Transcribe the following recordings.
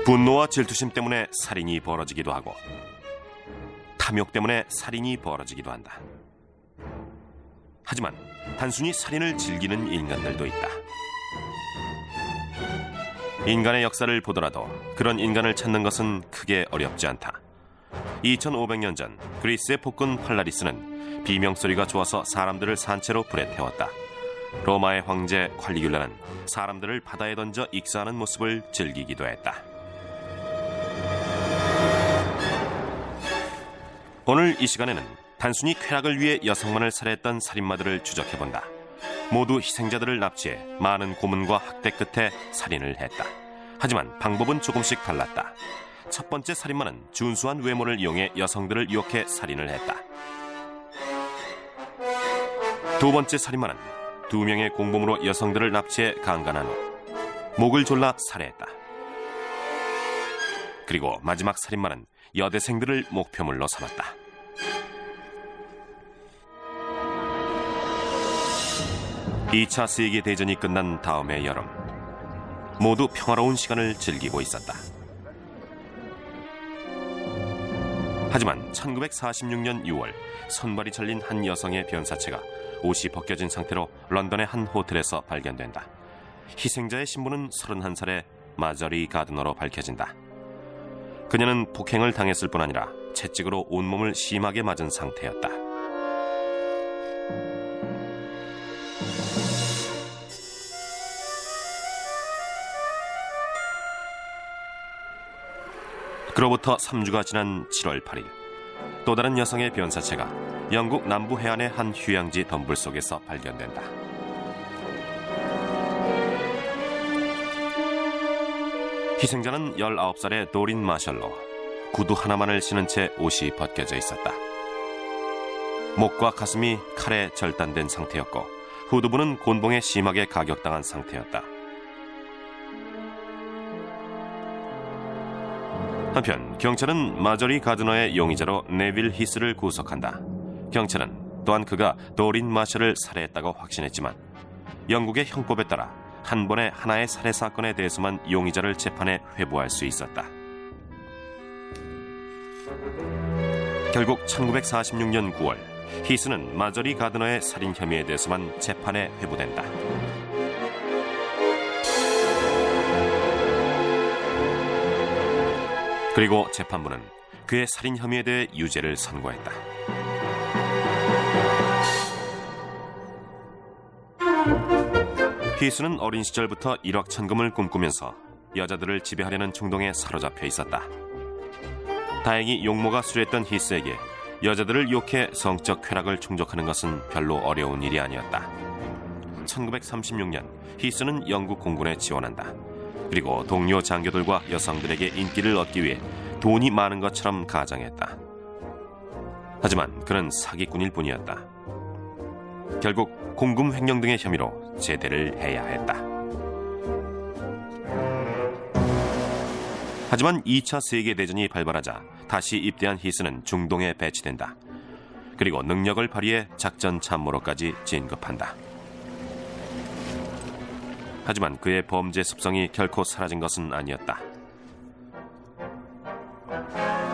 분노와 질투심 때문에 살인이 벌어지기도 하고 탐욕 때문에 살인이 벌어지기도 한다. 하지만 단순히 살인을 즐기는 인간들도 있다. 인간의 역사를 보더라도 그런 인간을 찾는 것은 크게 어렵지 않다. 2500년 전 그리스의 폭군 팔라리스는 비명소리가 좋아서 사람들을 산채로 불에 태웠다. 로마의 황제 콸리귤라는 사람들을 바다에 던져 익사하는 모습을 즐기기도 했다. 오늘 이 시간에는 단순히 쾌락을 위해 여성만을 살해했던 살인마들을 추적해본다. 모두 희생자들을 납치해 많은 고문과 학대 끝에 살인을 했다. 하지만 방법은 조금씩 달랐다. 첫 번째 살인마는 준수한 외모를 이용해 여성들을 유혹해 살인을 했다. 두 번째 살인마는 2명의 공범으로 여성들을 납치해 강간한 후 목을 졸라 살해했다. 그리고 마지막 살인마는 여대생들을 목표물로 삼았다. (2차) 세계대전이 끝난 다음해 여름, 모두 평화로운 시간을 즐기고 있었다. 하지만 1946년 6월 손발이 잘린 한 여성의 변사체가 옷이 벗겨진 상태로 런던의 한 호텔에서 발견된다. 희생자의 신분은 31살의 마저리 가드너로 밝혀진다. 그녀는 폭행을 당했을 뿐 아니라 채찍으로 온몸을 심하게 맞은 상태였다. 그로부터 3주가 지난 7월 8일, 또 다른 여성의 변사체가 영국 남부 해안의 한 휴양지 덤불 속에서 발견된다. 희생자는 19살의 도린 마셜로 구두 하나만을 신은 채 옷이 벗겨져 있었다. 목과 가슴이 칼에 절단된 상태였고 후두부는 곤봉에 심하게 가격당한 상태였다. 한편 경찰은 마저리 가드너의 용의자로 네빌 히스를 구속한다. 경찰은 또한 그가 도린 마셜을 살해했다고 확신했지만 영국의 형법에 따라 한 번에 하나의 살해 사건에 대해서만 용의자를 재판에 회부할 수 있었다. 결국 1946년 9월 히스는 마저리 가드너의 살인 혐의에 대해서만 재판에 회부된다. 그리고 재판부는 그의 살인 혐의에 대해 유죄를 선고했다. 히스는 어린 시절부터 일확천금을 꿈꾸면서 여자들을 지배하려는 충동에 사로잡혀 있었다. 다행히 용모가 수려했던 히스에게 여자들을 유혹해 성적 쾌락을 충족하는 것은 별로 어려운 일이 아니었다. 1936년 히스는 영국 공군에 지원한다. 그리고 동료 장교들과 여성들에게 인기를 얻기 위해 돈이 많은 것처럼 가장했다. 하지만 그는 사기꾼일 뿐이었다. 결국 공금 횡령 등의 혐의로 제대를 해야 했다. 하지만 2차 세계대전이 발발하자 다시 입대한 히스는 중동에 배치된다. 그리고 능력을 발휘해 작전 참모로까지 진급한다. 하지만 그의 범죄 습성이 결코 사라진 것은 아니었다.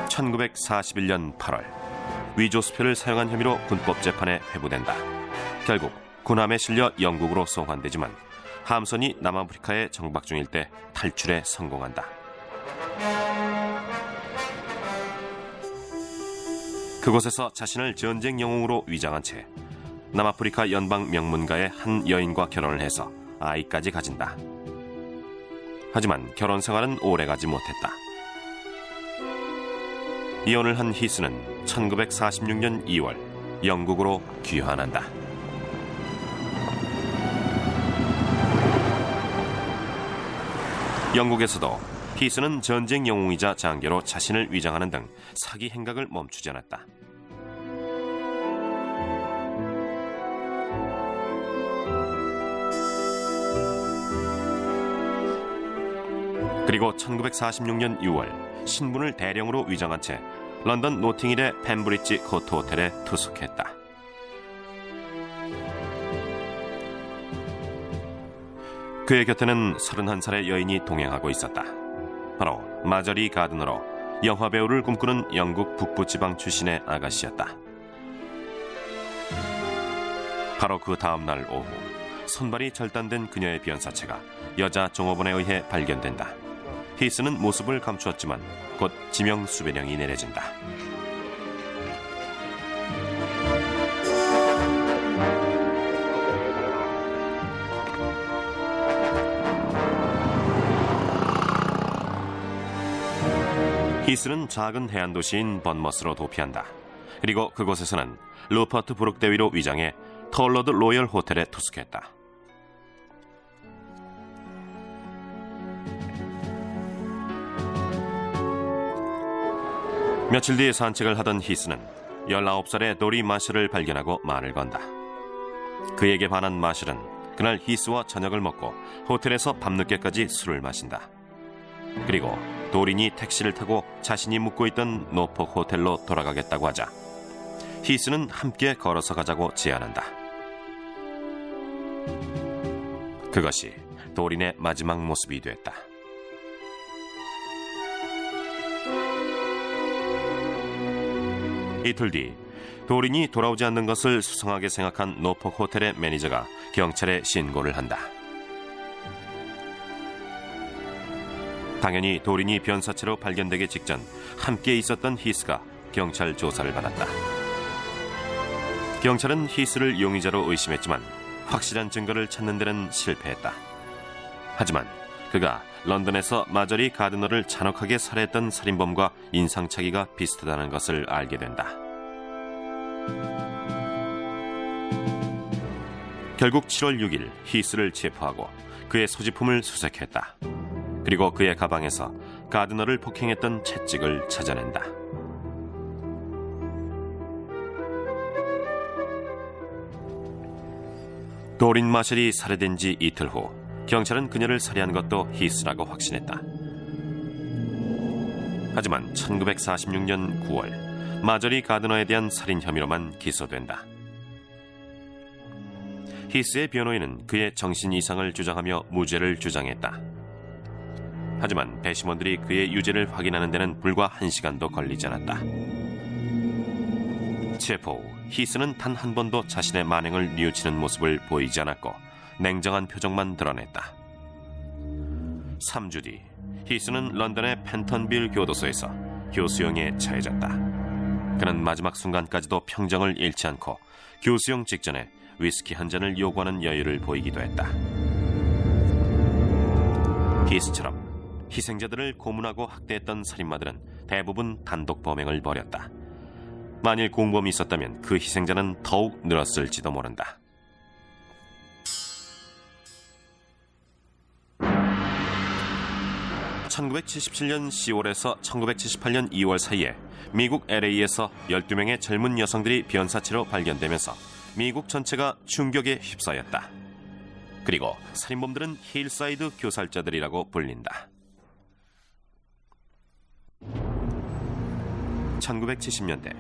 1941년 8월 위조수표를 사용한 혐의로 군법 재판에 회부된다. 결국 군함에 실려 영국으로 송환되지만 함선이 남아프리카에 정박 중일 때 탈출에 성공한다. 그곳에서 자신을 전쟁 영웅으로 위장한 채 남아프리카 연방 명문가의 한 여인과 결혼을 해서 아이까지 가진다. 하지만 결혼 생활은 오래가지 못했다. 이혼을 한 히스는 1946년 2월 영국으로 귀환한다. 영국에서도 히스는 전쟁 영웅이자 장교로 자신을 위장하는 등 사기 행각을 멈추지 않았다. 그리고 1946년 6월 신분을 대령으로 위장한 채 런던 노팅힐의 펜브리지 코트 호텔에 투숙했다. 그의 곁에는 31살의 여인이 동행하고 있었다. 바로 마저리 가드너로 영화배우를 꿈꾸는 영국 북부지방 출신의 아가씨였다. 바로 그 다음날 오후 손발이 절단된 그녀의 변사체가 여자 종업원에 의해 발견된다. 히스는 모습을 감추었지만 곧 지명 수배령이 내려진다. 히스는 작은 해안 도시인 번머스로 도피한다. 그리고 그곳에서는 루퍼트 브룩 대위로 위장해 털러드 로열 호텔에 투숙했다. 며칠 뒤에 산책을 하던 히스는 19살의 도리 마셜을 발견하고 말을 건다. 그에게 반한 마셜은 그날 히스와 저녁을 먹고 호텔에서 밤늦게까지 술을 마신다. 그리고 도린이 택시를 타고 자신이 묵고 있던 노폭 호텔로 돌아가겠다고 하자 히스는 함께 걸어서 가자고 제안한다. 그것이 도린의 마지막 모습이 됐다. 이틀 뒤 도린이 돌아오지 않는 것을 수상하게 생각한 노폭 호텔의 매니저가 경찰에 신고를 한다. 당연히 도린이 변사체로 발견되기 직전 함께 있었던 히스가 경찰 조사를 받았다. 경찰은 히스를 용의자로 의심했지만 확실한 증거를 찾는 데는 실패했다. 하지만 그가 런던에서 마저리 가드너를 잔혹하게 살해했던 살인범과 인상착의가 비슷하다는 것을 알게 된다. 결국 7월 6일 히스를 체포하고 그의 소지품을 수색했다. 그리고 그의 가방에서 가드너를 폭행했던 채찍을 찾아낸다. 도린 마셜이 살해된 지 이틀 후 경찰은 그녀를 살해한 것도 히스라고 확신했다. 하지만 1946년 9월 마저리 가드너에 대한 살인 혐의로만 기소된다. 히스의 변호인은 그의 정신 이상을 주장하며 무죄를 주장했다. 하지만 배심원들이 그의 유죄를 확인하는 데는 불과 1시간도 걸리지 않았다. 체포 후 히스는 단 한 번도 자신의 만행을 뉘우치는 모습을 보이지 않았고 냉정한 표정만 드러냈다. 3주 뒤 히스는 런던의 펜턴빌 교도소에서 교수형에 처해졌다. 그는 마지막 순간까지도 평정을 잃지 않고 교수형 직전에 위스키 한 잔을 요구하는 여유를 보이기도 했다. 히스처럼 희생자들을 고문하고 학대했던 살인마들은 대부분 단독 범행을 벌였다. 만일 공범이 있었다면 그 희생자는 더욱 늘었을지도 모른다. (1977년 10월에서 1978년 2월) 사이에 미국 LA에서 12명의 젊은 여성들이 변사체로 발견되면서 미국 전체가 충격에 휩싸였다. 그리고 살인범들은 힐사이드 교살자들이라고 불린다. 1970년대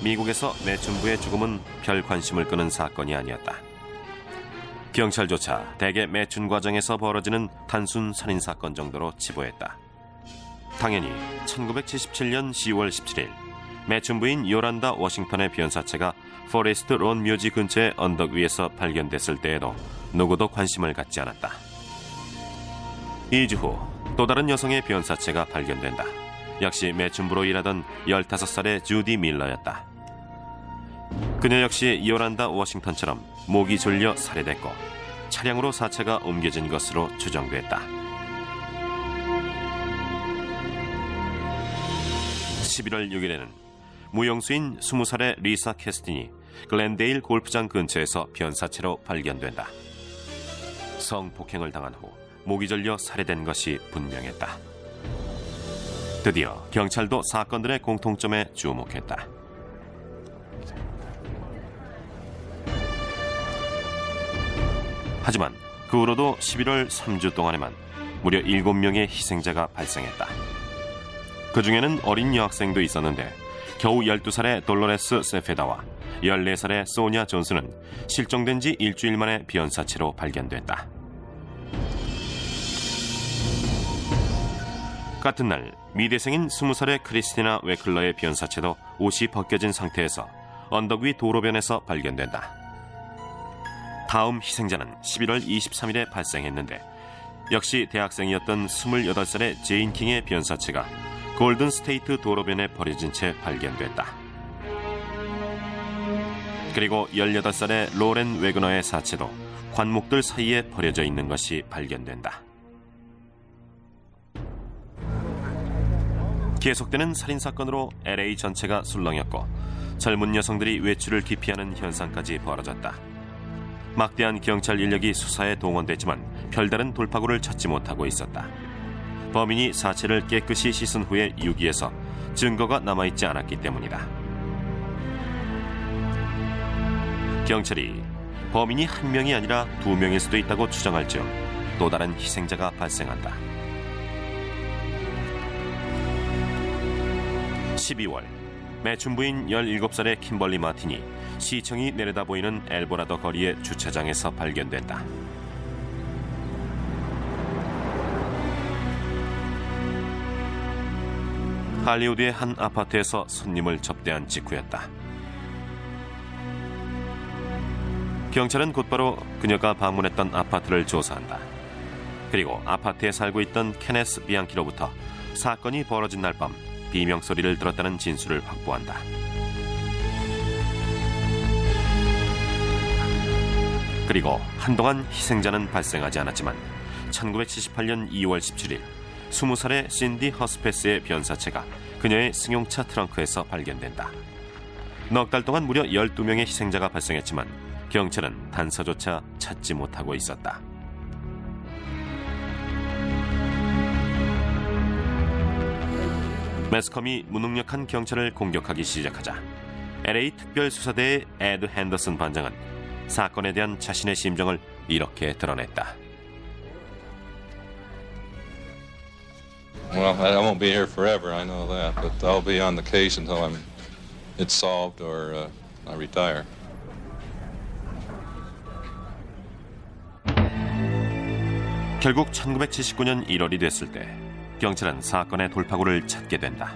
미국에서 매춘부의 죽음은 별 관심을 끄는 사건이 아니었다. 경찰조차 대개 매춘 과정에서 벌어지는 단순 살인사건 정도로 치부했다. 당연히 1977년 10월 17일 매춘부인 요란다 워싱턴의 변사체가 포레스트 론 묘지 근처의 언덕 위에서 발견됐을 때에도 누구도 관심을 갖지 않았다. 2주 후 또 다른 여성의 변사체가 발견된다. 역시 매춘부로 일하던 15살의 주디 밀러였다. 그녀 역시 요란다 워싱턴처럼 목이 졸려 살해됐고 차량으로 사체가 옮겨진 것으로 추정됐다. 11월 6일에는 무용수인 20살의 리사 캐스틴이 글렌데일 골프장 근처에서 변사체로 발견된다. 성폭행을 당한 후 목이 졸려 살해된 것이 분명했다. 드디어 경찰도 사건들의 공통점에 주목했다. 하지만 그 후로도 11월 3주 동안에만 무려 7명의 희생자가 발생했다. 그 중에는 어린 여학생도 있었는데 겨우 12살의 돌로레스 세페다와 14살의 소냐 존스는 실종된 지 일주일 만에 변사체로 발견됐다. 같은 날 미대생인 20살의 크리스티나 웨클러의 변사체도 옷이 벗겨진 상태에서 언덕 위 도로변에서 발견된다. 다음 희생자는 11월 23일에 발생했는데 역시 대학생이었던 28살의 제인 킹의 변사체가 골든 스테이트 도로변에 버려진 채 발견됐다. 그리고 18살의 로렌 웨그너의 사체도 관목들 사이에 버려져 있는 것이 발견된다. 계속되는 살인사건으로 LA 전체가 술렁였고 젊은 여성들이 외출을 기피하는 현상까지 벌어졌다. 막대한 경찰 인력이 수사에 동원됐지만 별다른 돌파구를 찾지 못하고 있었다. 범인이 사체를 깨끗이 씻은 후에 유기해서 증거가 남아있지 않았기 때문이다. 경찰이 범인이 한 명이 아니라 2명일 수도 있다고 추정할 즈음 또 다른 희생자가 발생한다. 12월 매춘부인 17살의 킴벌리 마틴이 시청이 내려다 보이는 엘보라도 거리의 주차장에서 발견됐다. 할리우드의 한 아파트에서 손님을 접대한 직후였다. 경찰은 곧바로 그녀가 방문했던 아파트를 조사한다. 그리고 아파트에 살고 있던 케네스 비앙키로부터 사건이 벌어진 날 밤 비명소리를 들었다는 진술을 확보한다. 그리고 한동안 희생자는 발생하지 않았지만 1978년 2월 17일 20살의 신디 허스페스의 변사체가 그녀의 승용차 트렁크에서 발견된다. 넉 달 동안 무려 12명의 희생자가 발생했지만 경찰은 단서조차 찾지 못하고 있었다. 매스컴이 무능력한 경찰을 공격하기 시작하자 LA 특별수사대의 에드 핸더슨 반장은 사건에 대한 자신의 심정을 이렇게 드러냈다. Well, I won't be here forever, I know that, but I'll be on the case until it's solved or I retire. 결국 1979년 1월이 됐을 때 경찰은 사건의 돌파구를 찾게 된다.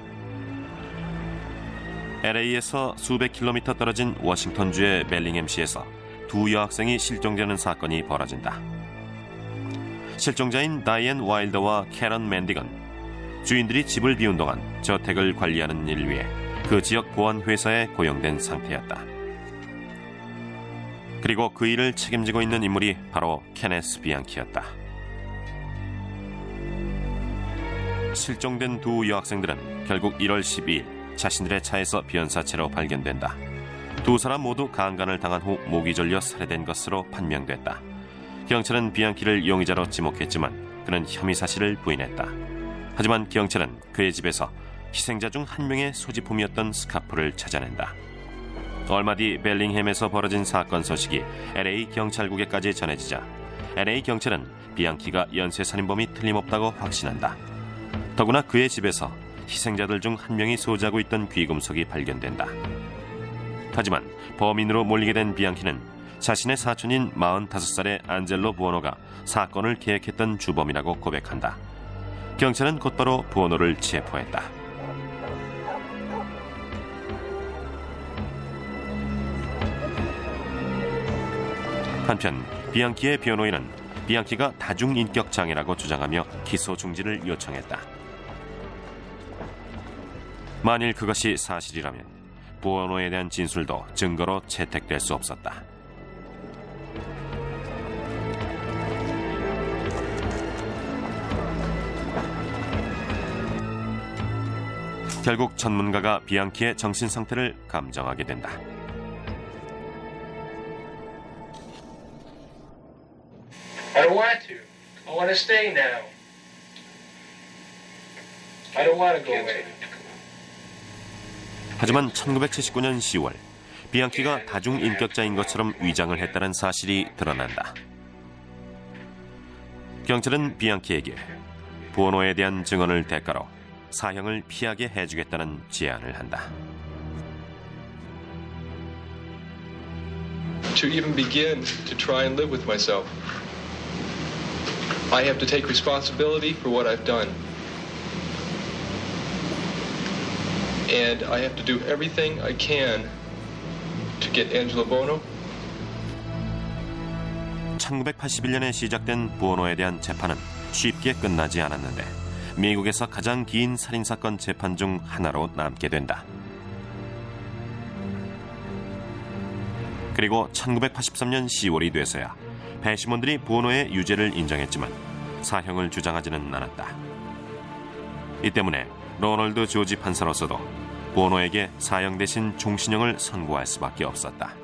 LA에서 수백 킬로미터 떨어진 워싱턴주의 벨링햄시에서 2 여학생이 실종되는 사건이 벌어진다. 실종자인 다이앤 와일더와 캐런 맨딕은 주인들이 집을 비운 동안 저택을 관리하는 일 위해 그 지역 보안회사에 고용된 상태였다. 그리고 그 일을 책임지고 있는 인물이 바로 케네스 비앙키였다. 실종된 2 여학생들은 결국 1월 12일 자신들의 차에서 변사체로 발견된다. 2 사람 모두 강간을 당한 후 목이 졸려 살해된 것으로 판명됐다. 경찰은 비앙키를 용의자로 지목했지만 그는 혐의 사실을 부인했다. 하지만 경찰은 그의 집에서 희생자 중 1명의 소지품이었던 스카프를 찾아낸다. 얼마 뒤 벨링햄에서 벌어진 사건 소식이 LA 경찰국에까지 전해지자 LA 경찰은 비앙키가 연쇄살인범이 틀림없다고 확신한다. 더구나 그의 집에서 희생자들 중 1명이 소지하고 있던 귀금속이 발견된다. 하지만 범인으로 몰리게 된 비앙키는 자신의 사촌인 45살의 안젤로 부오노가 사건을 계획했던 주범이라고 고백한다. 경찰은 곧바로 부오노를 체포했다. 한편 비앙키의 변호인은 비앙키가 다중인격장애라고 주장하며 기소 중지를 요청했다. 만일 그것이 사실이라면 부오노에 대한 진술도 증거로 채택될 수 없었다. 결국 전문가가 비앙키의 정신 상태를 감정하게 된다. I don't want to. I want to stay now. I don't want to go away. 하지만 1979년 10월 비앙키가 다중인격자인 것처럼 위장을 했다는 사실이 드러난다. 경찰은 비앙키에게 부오노에 대한 증언을 대가로 사형을 피하게 해주겠다는 제안을 한다. To even begin to try and live with myself, I have to take responsibility for what I've done. and I have to do everything I can to get Angelo Buono. 1981년에 시작된 부오노에 대한 재판은 쉽게 끝나지 않았는데 미국에서 가장 긴 살인사건 재판 중 하나로 남게 된다. 그리고 1983년 10월이 돼서야 배심원들이 부오노의 유죄를 인정했지만 사형을 주장하지는 않았다. 이 때문에 로널드 조지 판사로서도 부오노에게 사형 대신 종신형을 선고할 수밖에 없었다.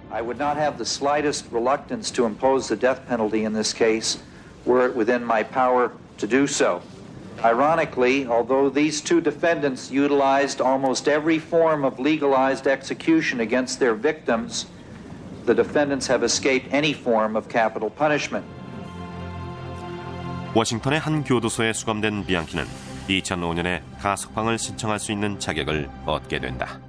I would not have the slightest reluctance to impose the death penalty in this case were it within my power to do so. Ironically, although these two defendants utilized almost every form of legalized execution against their victims, the defendants have escaped any form of capital punishment. 워싱턴의 한 교도소에 수감된 비앙키는 2005년에 가석방을 신청할 수 있는 자격을 얻게 된다.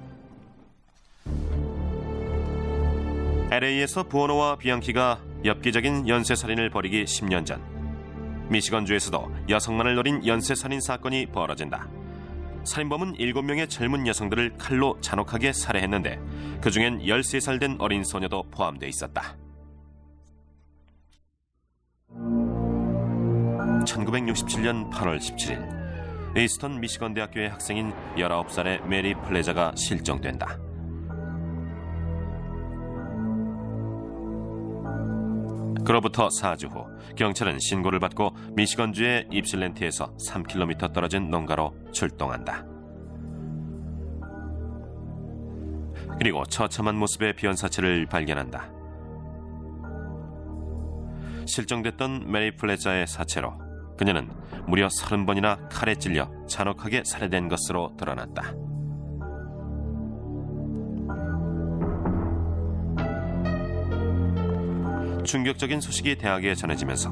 LA에서 부오노와 비앙키가 엽기적인 연쇄살인을 벌이기 10년 전 미시건주에서도 여성만을 노린 연쇄살인 사건이 벌어진다. 살인범은 7명의 젊은 여성들을 칼로 잔혹하게 살해했는데 그중엔 13살 된 어린 소녀도 포함돼 있었다. 1967년 8월 17일 에이스턴 미시건 대학교의 학생인 19살의 메리 플레자가 실종된다. 그로부터 4주 후 경찰은 신고를 받고 미시건주의 입실렌트에서 3km 떨어진 농가로 출동한다. 그리고 처참한 모습의 변사체를 발견한다. 실종됐던 메리 플레자의 사체로 그녀는 무려 30번이나 칼에 찔려 잔혹하게 살해된 것으로 드러났다. 충격적인 소식이 대학에 전해지면서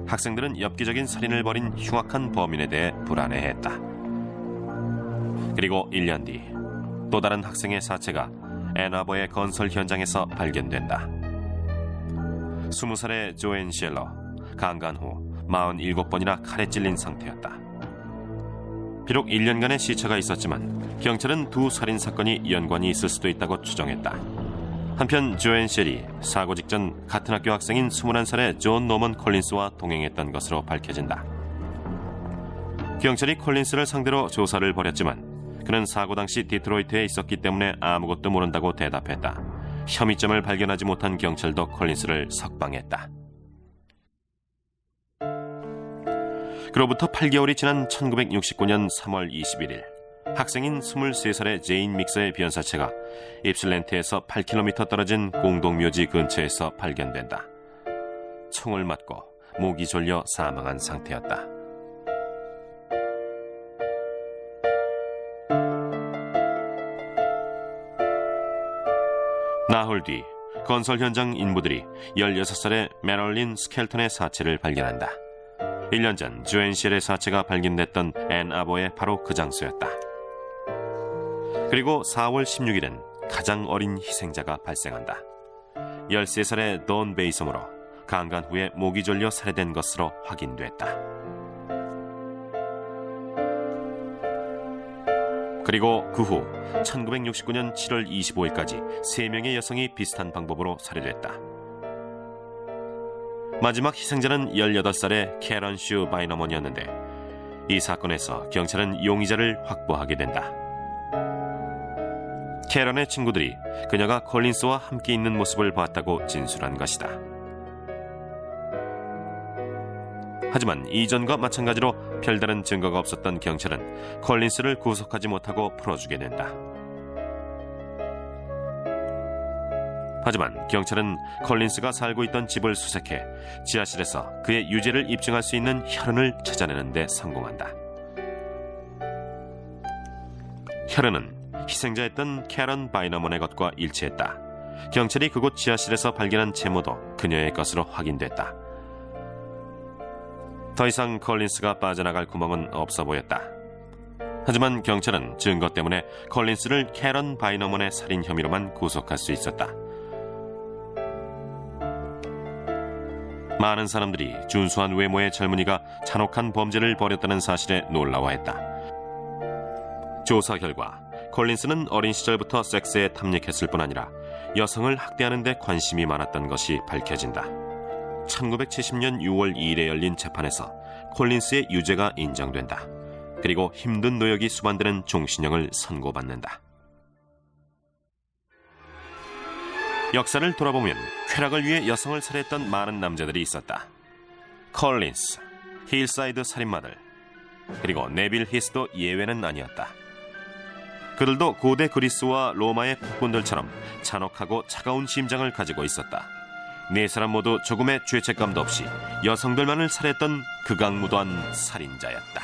학생들은 엽기적인 살인을 벌인 흉악한 범인에 대해 불안해했다. 그리고 1년 뒤 또 다른 학생의 사체가 앤아버의 건설 현장에서 발견된다. 20살의 조앤 쉘러, 강간 후 47번이나 칼에 찔린 상태였다. 비록 1년간의 시차가 있었지만 경찰은 두 살인사건이 연관이 있을 수도 있다고 추정했다. 한편 조앤 쉘이 사고 직전 같은 학교 학생인 21살의 존 노먼 콜린스와 동행했던 것으로 밝혀진다. 경찰이 콜린스를 상대로 조사를 벌였지만 그는 사고 당시 디트로이트에 있었기 때문에 아무것도 모른다고 대답했다. 혐의점을 발견하지 못한 경찰도 콜린스를 석방했다. 그로부터 8개월이 지난 1969년 3월 21일 학생인 23살의 제인 믹서의 변사체가 입실렌트에서 8km 떨어진 공동묘지 근처에서 발견된다. 총을 맞고 목이 졸려 사망한 상태였다. 나흘 뒤 건설 현장 인부들이 16살의 메럴린 스켈턴의 사체를 발견한다. 1년 전 조앤 쉘의 사체가 발견됐던 앤 아버의 바로 그 장소였다. 그리고 4월 16일엔 가장 어린 희생자가 발생한다. 13살의 돈 베이섬으로 강간 후에 목이 졸려 살해된 것으로 확인됐다. 그리고 그 후 1969년 7월 25일까지 3명의 여성이 비슷한 방법으로 살해됐다. 마지막 희생자는 18살의 캐런 슈 바이너먼이었는데 이 사건에서 경찰은 용의자를 확보하게 된다. 캐런의 친구들이 그녀가 콜린스와 함께 있는 모습을 봤다고 진술한 것이다. 하지만 이전과 마찬가지로 별다른 증거가 없었던 경찰은 콜린스를 구속하지 못하고 풀어주게 된다. 하지만 경찰은 콜린스가 살고 있던 집을 수색해 지하실에서 그의 유죄를 입증할 수 있는 혈흔을 찾아내는 데 성공한다. 혈흔은 희생자였던 캐런 바이너먼의 것과 일치했다. 경찰이 그곳 지하실에서 발견한 제모도 그녀의 것으로 확인됐다. 더 이상 콜린스가 빠져나갈 구멍은 없어 보였다. 하지만 경찰은 증거 때문에 콜린스를 캐런 바이너먼의 살인 혐의로만 구속할 수 있었다. 많은 사람들이 준수한 외모의 젊은이가 잔혹한 범죄를 벌였다는 사실에 놀라워했다. 조사 결과 콜린스는 어린 시절부터 섹스에 탐닉했을 뿐 아니라 여성을 학대하는 데 관심이 많았던 것이 밝혀진다. 1970년 6월 2일에 열린 재판에서 콜린스의 유죄가 인정된다. 그리고 힘든 노역이 수반되는 종신형을 선고받는다. 역사를 돌아보면 쾌락을 위해 여성을 살해했던 많은 남자들이 있었다. 콜린스, 힐사이드 살인마들, 그리고 네빌 히스도 예외는 아니었다. 그들도 고대 그리스와 로마의 폭군들처럼 잔혹하고 차가운 심장을 가지고 있었다. 네 사람 모두 조금의 죄책감도 없이 여성들만을 살해했던 극악무도한 살인자였다.